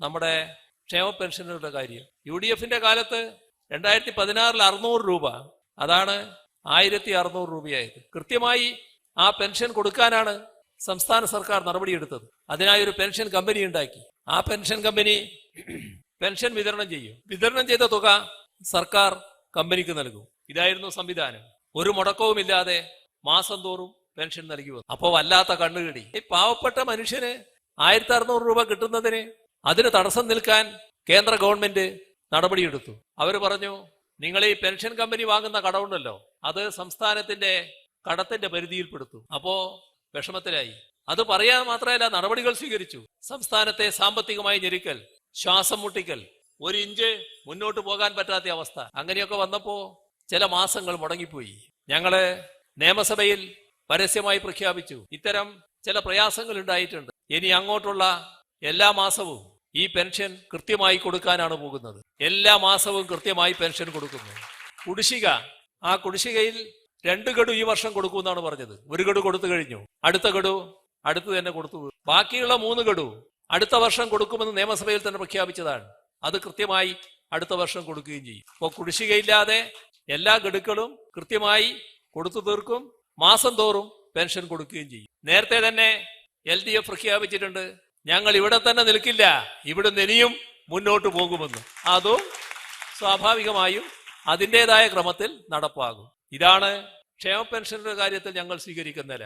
നമ്മുടെ ക്ഷേമ പെൻഷനുകളുടെ കാര്യം. UDFന്റെ കാലത്ത് 2016 600 രൂപ, അതാണ് 1600 രൂപയായത്. കൃത്യമായി ആ പെൻഷൻ കൊടുക്കാനാണ് സംസ്ഥാന സർക്കാർ നടപടിയെടുത്തത്. അതിനായി ഒരു പെൻഷൻ കമ്പനി ഉണ്ടാക്കി. ആ പെൻഷൻ കമ്പനി പെൻഷൻ വിതരണം ചെയ്യും. വിതരണം ചെയ്ത തുക സർക്കാർ കമ്പനിക്ക് നൽകും. ഇതായിരുന്നു സംവിധാനം. ഒരു മുടക്കവുമില്ലാതെ മാസം തോറും പെൻഷൻ നൽകി വന്നു. അപ്പോൾ വല്ലാത്ത കണ്ണുകടി. ഈ പാവപ്പെട്ട മനുഷ്യന് 1600 രൂപ കിട്ടുന്നതിന് അതിന് തടസ്സം നിൽക്കാൻ കേന്ദ്ര ഗവൺമെന്റ് നടപടിയെടുത്തു. അവർ പറഞ്ഞു, നിങ്ങൾ ഈ പെൻഷൻ കമ്പനി വാങ്ങുന്ന കടമുണ്ടല്ലോ, അത് സംസ്ഥാനത്തിന്റെ കടത്തിന്റെ പരിധിയിൽപ്പെടുത്തു. അപ്പോ വിഷമത്തിലായി. അത് പറയാൻ മാത്രമല്ല, നടപടികൾ സ്വീകരിച്ചു. സംസ്ഥാനത്തെ സാമ്പത്തികമായി ഞെരുക്കൽ, ശ്വാസം മുട്ടിക്കൽ, 1 ഇഞ്ച് മുന്നോട്ട് പോകാൻ പറ്റാത്ത അവസ്ഥ. അങ്ങനെയൊക്കെ വന്നപ്പോ ചില മാസങ്ങൾ മുടങ്ങിപ്പോയി. ഞങ്ങള് നിയമസഭയിൽ പരസ്യമായി പ്രഖ്യാപിച്ചു, ഇത്തരം ചില പ്രയാസങ്ങൾ ഉണ്ടായിട്ടുണ്ട്. ഇനി അങ്ങോട്ടുള്ള എല്ലാ മാസവും ഈ പെൻഷൻ കൃത്യമായി കൊടുക്കാനാണ് പോകുന്നത്. എല്ലാ മാസവും കൃത്യമായി പെൻഷൻ കൊടുക്കുന്നു. കുടിശ്ശിക, ആ കുടിശ്ശികയിൽ 2 ഗഡു ഈ വർഷം കൊടുക്കുമെന്നാണ് പറഞ്ഞത്. 1 ഗഡു കൊടുത്തു കഴിഞ്ഞു. അടുത്ത ഗഡു അടുത്ത് തന്നെ കൊടുത്തു. ബാക്കിയുള്ള 3 ഗഡു അടുത്ത വർഷം കൊടുക്കുമെന്ന് നിയമസഭയിൽ തന്നെ പ്രഖ്യാപിച്ചതാണ്. അത് കൃത്യമായി അടുത്ത വർഷം കൊടുക്കുകയും ചെയ്യും. അപ്പോൾ കുടിശ്ശികയില്ലാതെ എല്ലാ ഗഡുക്കളും കൃത്യമായി കൊടുത്തു തീർക്കും. മാസം തോറും പെൻഷൻ കൊടുക്കുകയും ചെയ്യും. നേരത്തെ തന്നെ LDF പ്രഖ്യാപിച്ചിട്ടുണ്ട്, ഞങ്ങൾ ഇവിടെ തന്നെ നിൽക്കില്ല, ഇവിടുന്ന് ഇനിയും മുന്നോട്ട് പോകുമെന്ന്. അതും സ്വാഭാവികമായും അതിൻ്റെതായ ക്രമത്തിൽ നടപ്പാകും. ഇതാണ് ക്ഷേമ പെൻഷന്റെ കാര്യത്തിൽ ഞങ്ങൾ സ്വീകരിക്കുന്ന നില.